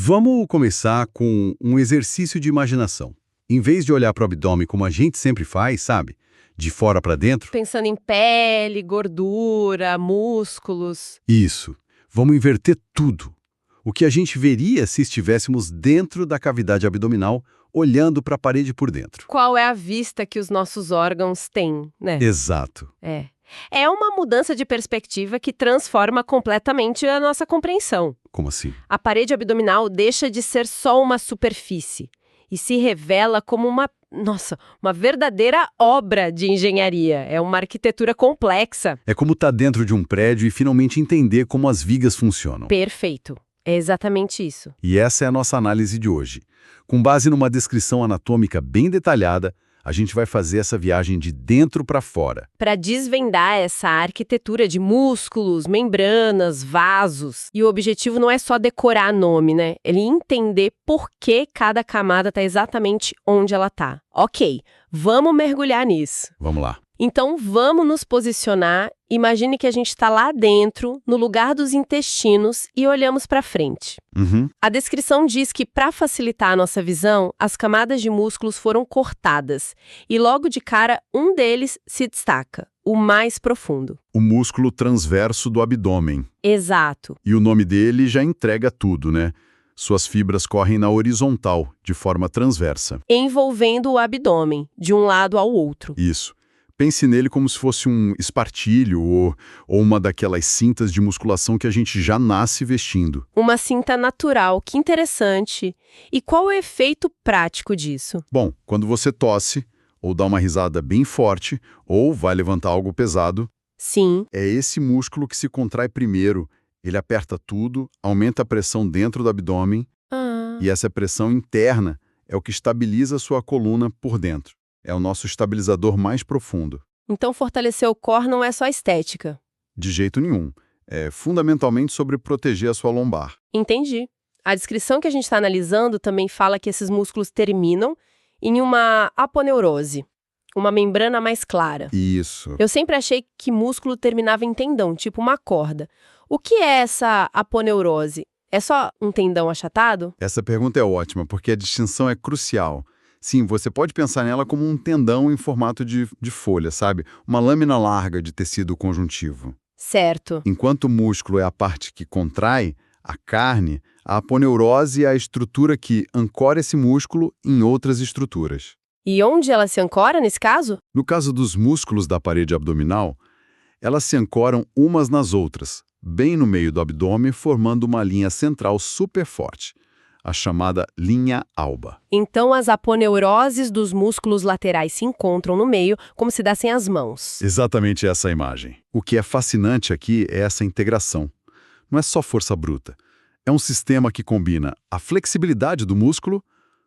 Vamos começar com um exercício de imaginação. Em vez de olhar para o abdômen como a gente sempre faz, sabe? De fora para dentro. Pensando em pele, gordura, músculos. Isso. Vamos inverter tudo. O que a gente veria se estivéssemos dentro da cavidade abdominal, olhando para a parede por dentro. Qual é a vista que os nossos órgãos têm, né? Exato. É. É uma mudança de perspectiva que transforma completamente a nossa compreensão. Como assim? A parede abdominal deixa de ser só uma superfície e se revela como uma verdadeira obra de engenharia. É uma arquitetura complexa. É como estar dentro de um prédio e finalmente entender como as vigas funcionam. Perfeito. É exatamente isso. E essa é a nossa análise de hoje. Com base numa descrição anatômica bem detalhada, a gente vai fazer essa viagem de dentro para fora. Para desvendar essa arquitetura de músculos, membranas, vasos. E o objetivo não é só decorar nome, né? Ele entender por que cada camada está exatamente onde ela está. Ok, vamos mergulhar nisso. Vamos lá. Então, vamos nos posicionar. Imagine que a gente está lá dentro, no lugar dos intestinos, e olhamos para frente. A descrição diz que, para facilitar a nossa visão, as camadas de músculos foram cortadas. E logo de cara, um deles se destaca, o mais profundo. O músculo transverso do abdômen. Exato. E o nome dele já entrega tudo, né? Suas fibras correm na horizontal, de forma transversa. Envolvendo o abdômen, de um lado ao outro. Isso. Pense nele como se fosse um espartilho ou uma daquelas cintas de musculação que a gente já nasce vestindo. Uma cinta natural, que interessante. E qual é o efeito prático disso? Bom, quando você tosse, ou dá uma risada bem forte, ou vai levantar algo pesado, Sim. é esse músculo que se contrai primeiro. Ele aperta tudo, aumenta a pressão dentro do abdômen, e essa pressão interna é o que estabiliza a sua coluna por dentro. É o nosso estabilizador mais profundo. Então, fortalecer o core não é só estética. De jeito nenhum. É fundamentalmente sobre proteger a sua lombar. Entendi. A descrição que a gente está analisando também fala que esses músculos terminam em uma aponeurose, uma membrana mais clara. Isso. Eu sempre achei que músculo terminava em tendão, tipo uma corda. O que é essa aponeurose? É só um tendão achatado? Essa pergunta é ótima, porque a distinção é crucial. Sim, você pode pensar nela como um tendão em formato de folha, sabe? Uma lâmina larga de tecido conjuntivo. Certo. Enquanto o músculo é a parte que contrai, a carne, a aponeurose é a estrutura que ancora esse músculo em outras estruturas. E onde ela se ancora nesse caso? No caso dos músculos da parede abdominal, elas se ancoram umas nas outras, bem no meio do abdômen, formando uma linha central super forte, a chamada linha alba. Então, as aponeuroses dos músculos laterais se encontram no meio, como se dessem as mãos. Exatamente essa imagem. O que é fascinante aqui é essa integração. Não é só força bruta. É um sistema que combina a flexibilidade do músculo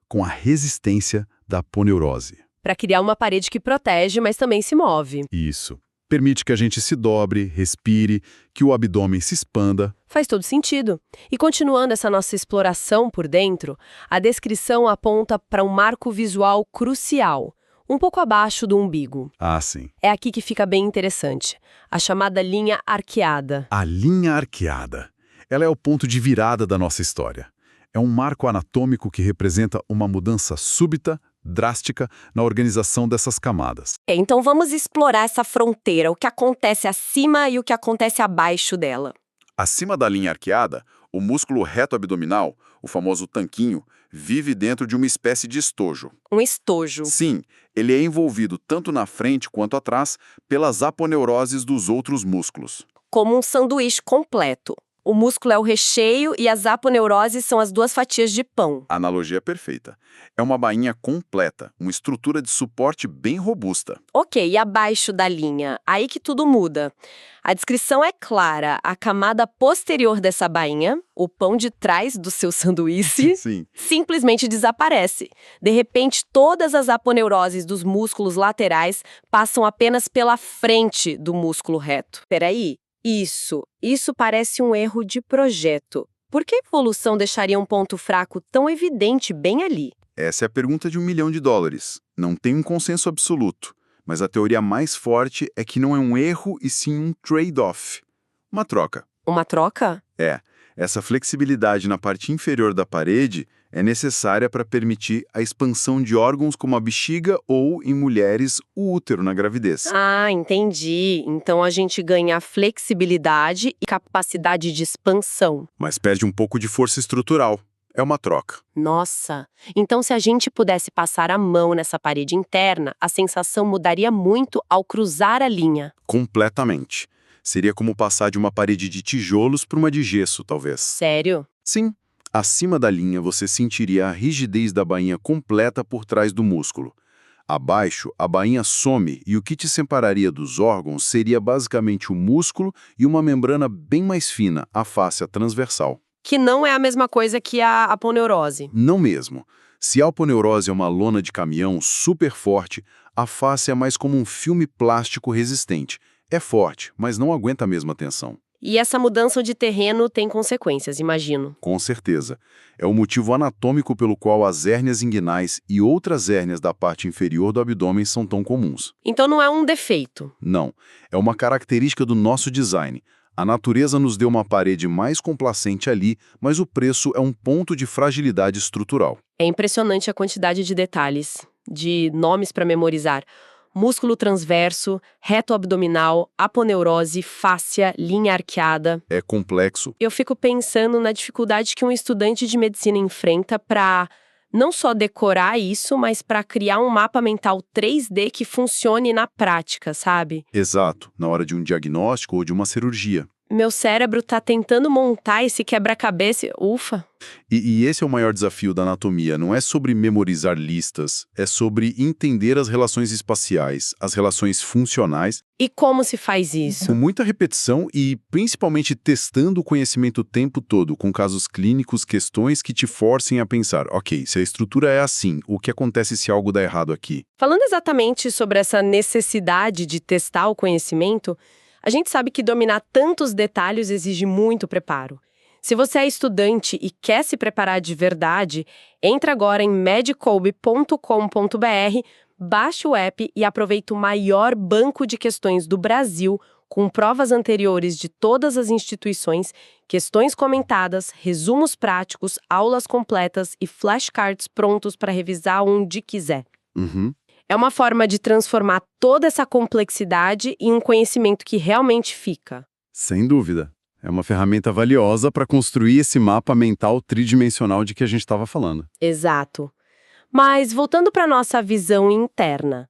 com a resistência da aponeurose. Para criar uma parede que protege, mas também se move. Isso. Permite que a gente se dobre, respire, que o abdômen se expanda. Faz todo sentido. E continuando essa nossa exploração por dentro, a descrição aponta para um marco visual crucial, um pouco abaixo do umbigo. Ah, sim. É aqui que fica bem interessante, a chamada linha arqueada. A linha arqueada. Ela é o ponto de virada da nossa história. É um marco anatômico que representa uma mudança súbita, drástica, na organização dessas camadas. Então vamos explorar essa fronteira, o que acontece acima e o que acontece abaixo dela. Acima da linha arqueada, o músculo reto abdominal, o famoso tanquinho, vive dentro de uma espécie de estojo. Um estojo. Sim, ele é envolvido tanto na frente quanto atrás pelas aponeuroses dos outros músculos. Como um sanduíche completo. O músculo é o recheio e as aponeuroses são as duas fatias de pão. A analogia é perfeita. É uma bainha completa, uma estrutura de suporte bem robusta. Ok, e abaixo da linha? Aí que tudo muda. A descrição é clara. A camada posterior dessa bainha, o pão de trás do seu sanduíche, Sim. simplesmente desaparece. De repente, todas as aponeuroses dos músculos laterais passam apenas pela frente do músculo reto. Peraí. Isso parece um erro de projeto. Por que a evolução deixaria um ponto fraco tão evidente bem ali? Essa é a pergunta de $1 milhão. Não tem um consenso absoluto, mas a teoria mais forte é que não é um erro e sim um trade-off. Uma troca. Uma troca? É. Essa flexibilidade na parte inferior da parede é necessária para permitir a expansão de órgãos como a bexiga ou, em mulheres, o útero na gravidez. Ah, entendi. Então a gente ganha flexibilidade e capacidade de expansão. Mas perde um pouco de força estrutural. É uma troca. Nossa! Então se a gente pudesse passar a mão nessa parede interna, a sensação mudaria muito ao cruzar a linha. Completamente. Seria como passar de uma parede de tijolos para uma de gesso, talvez. Sério? Sim. Acima da linha, você sentiria a rigidez da bainha completa por trás do músculo. Abaixo, a bainha some e o que te separaria dos órgãos seria basicamente o músculo e uma membrana bem mais fina, a fáscia transversal. Que não é a mesma coisa que a aponeurose. Não mesmo. Se a aponeurose é uma lona de caminhão super forte, a fáscia é mais como um filme plástico resistente. É forte, mas não aguenta a mesma tensão. E essa mudança de terreno tem consequências, imagino. Com certeza. É o motivo anatômico pelo qual as hérnias inguinais e outras hérnias da parte inferior do abdômen são tão comuns. Então não é um defeito. Não. É uma característica do nosso design. A natureza nos deu uma parede mais complacente ali, mas o preço é um ponto de fragilidade estrutural. É impressionante a quantidade de detalhes, de nomes para memorizar. Músculo transverso, reto abdominal, aponeurose, fáscia, linha arqueada. É complexo. Eu fico pensando na dificuldade que um estudante de medicina enfrenta para não só decorar isso, mas para criar um mapa mental 3D que funcione na prática, sabe? Exato, na hora de um diagnóstico ou de uma cirurgia. Meu cérebro tá tentando montar esse quebra-cabeça. Ufa! E esse é o maior desafio da anatomia. Não é sobre memorizar listas, é sobre entender as relações espaciais, as relações funcionais. E como se faz isso? Com muita repetição e principalmente testando o conhecimento o tempo todo, com casos clínicos, questões que te forcem a pensar, ok, se a estrutura é assim, o que acontece se algo dá errado aqui? Falando exatamente sobre essa necessidade de testar o conhecimento, a gente sabe que dominar tantos detalhes exige muito preparo. Se você é estudante e quer se preparar de verdade, entra agora em medcolb.com.br, baixe o app e aproveite o maior banco de questões do Brasil, com provas anteriores de todas as instituições, questões comentadas, resumos práticos, aulas completas e flashcards prontos para revisar onde quiser. É uma forma de transformar toda essa complexidade em um conhecimento que realmente fica. Sem dúvida. É uma ferramenta valiosa para construir esse mapa mental tridimensional de que a gente estava falando. Exato. Mas voltando para nossa visão interna,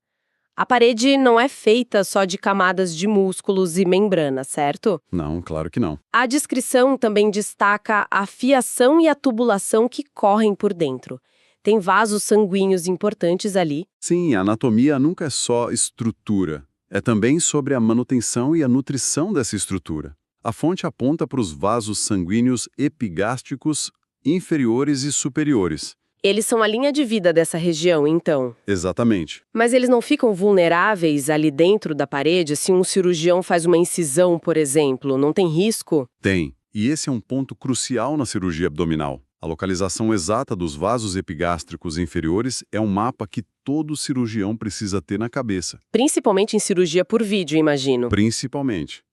a parede não é feita só de camadas de músculos e membrana, certo? Não, claro que não. A descrição também destaca a fiação e a tubulação que correm por dentro. Tem vasos sanguíneos importantes ali. Sim, a anatomia nunca é só estrutura. É também sobre a manutenção e a nutrição dessa estrutura. A fonte aponta para os vasos sanguíneos epigástricos inferiores e superiores. Eles são a linha de vida dessa região, então. Exatamente. Mas eles não ficam vulneráveis ali dentro da parede se um cirurgião faz uma incisão, por exemplo? Não tem risco? Tem. E esse é um ponto crucial na cirurgia abdominal. A localização exata dos vasos epigástricos inferiores é um mapa que todo cirurgião precisa ter na cabeça. Principalmente em cirurgia por vídeo, imagino. Principalmente.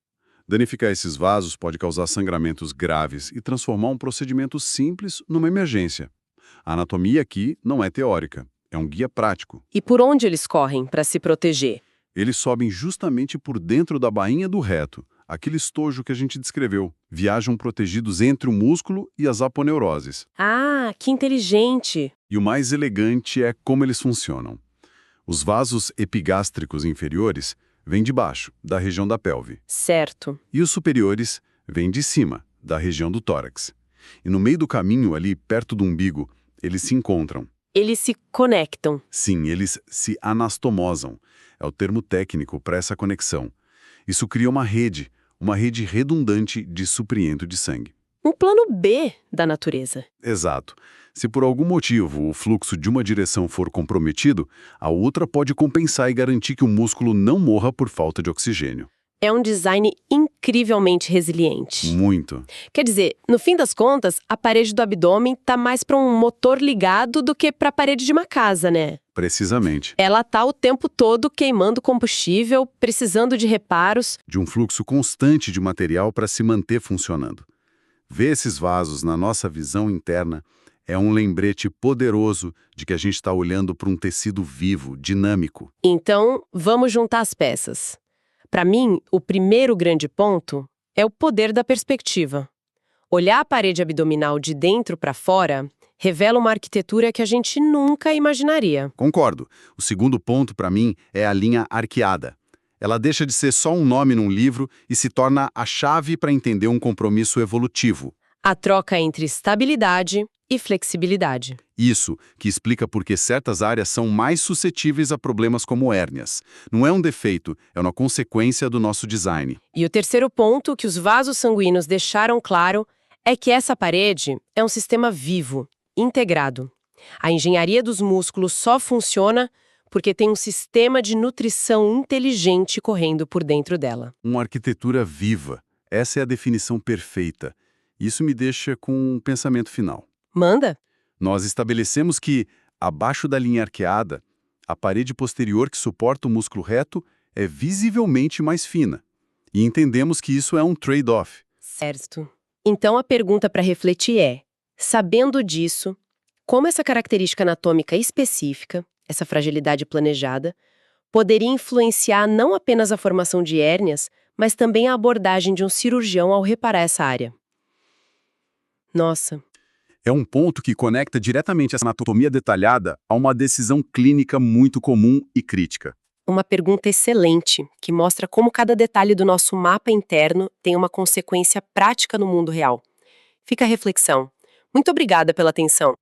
Danificar esses vasos pode causar sangramentos graves e transformar um procedimento simples numa emergência. A anatomia aqui não é teórica, é um guia prático. E por onde eles correm para se proteger? Eles sobem justamente por dentro da bainha do reto, aquele estojo que a gente descreveu. Viajam protegidos entre o músculo e as aponeuroses. Ah, que inteligente! E o mais elegante é como eles funcionam. Os vasos epigástricos inferiores vêm de baixo, da região da pelve. Certo. E os superiores vêm de cima, da região do tórax. E no meio do caminho, ali perto do umbigo, eles se encontram. Eles se conectam. Sim, eles se anastomosam. É o termo técnico para essa conexão. Isso cria uma rede redundante de suprimento de sangue. Um plano B da natureza. Exato. Se por algum motivo o fluxo de uma direção for comprometido, a outra pode compensar e garantir que o músculo não morra por falta de oxigênio. É um design incrivelmente resiliente. Muito. Quer dizer, no fim das contas, a parede do abdômen tá mais para um motor ligado do que para a parede de uma casa, né? Precisamente. Ela tá o tempo todo queimando combustível, precisando de reparos. De um fluxo constante de material para se manter funcionando. Ver esses vasos na nossa visão interna é um lembrete poderoso de que a gente está olhando para um tecido vivo, dinâmico. Então, vamos juntar as peças. Para mim, o primeiro grande ponto é o poder da perspectiva. Olhar a parede abdominal de dentro para fora revela uma arquitetura que a gente nunca imaginaria. Concordo. O segundo ponto, para mim, é a linha arqueada. Ela deixa de ser só um nome num livro e se torna a chave para entender um compromisso evolutivo. A troca entre estabilidade e flexibilidade. Isso, que explica por que certas áreas são mais suscetíveis a problemas como hérnias. Não é um defeito, é uma consequência do nosso design. E o terceiro ponto que os vasos sanguíneos deixaram claro é que essa parede é um sistema vivo, integrado. A engenharia dos músculos só funciona porque tem um sistema de nutrição inteligente correndo por dentro dela. Uma arquitetura viva. Essa é a definição perfeita. Isso me deixa com um pensamento final. Manda? Nós estabelecemos que, abaixo da linha arqueada, a parede posterior que suporta o músculo reto é visivelmente mais fina. E entendemos que isso é um trade-off. Certo. Então a pergunta para refletir é, sabendo disso, como essa característica anatômica específica, essa fragilidade planejada, poderia influenciar não apenas a formação de hérnias, mas também a abordagem de um cirurgião ao reparar essa área? Nossa. É um ponto que conecta diretamente essa anatomia detalhada a uma decisão clínica muito comum e crítica. Uma pergunta excelente, que mostra como cada detalhe do nosso mapa interno tem uma consequência prática no mundo real. Fica a reflexão. Muito obrigada pela atenção.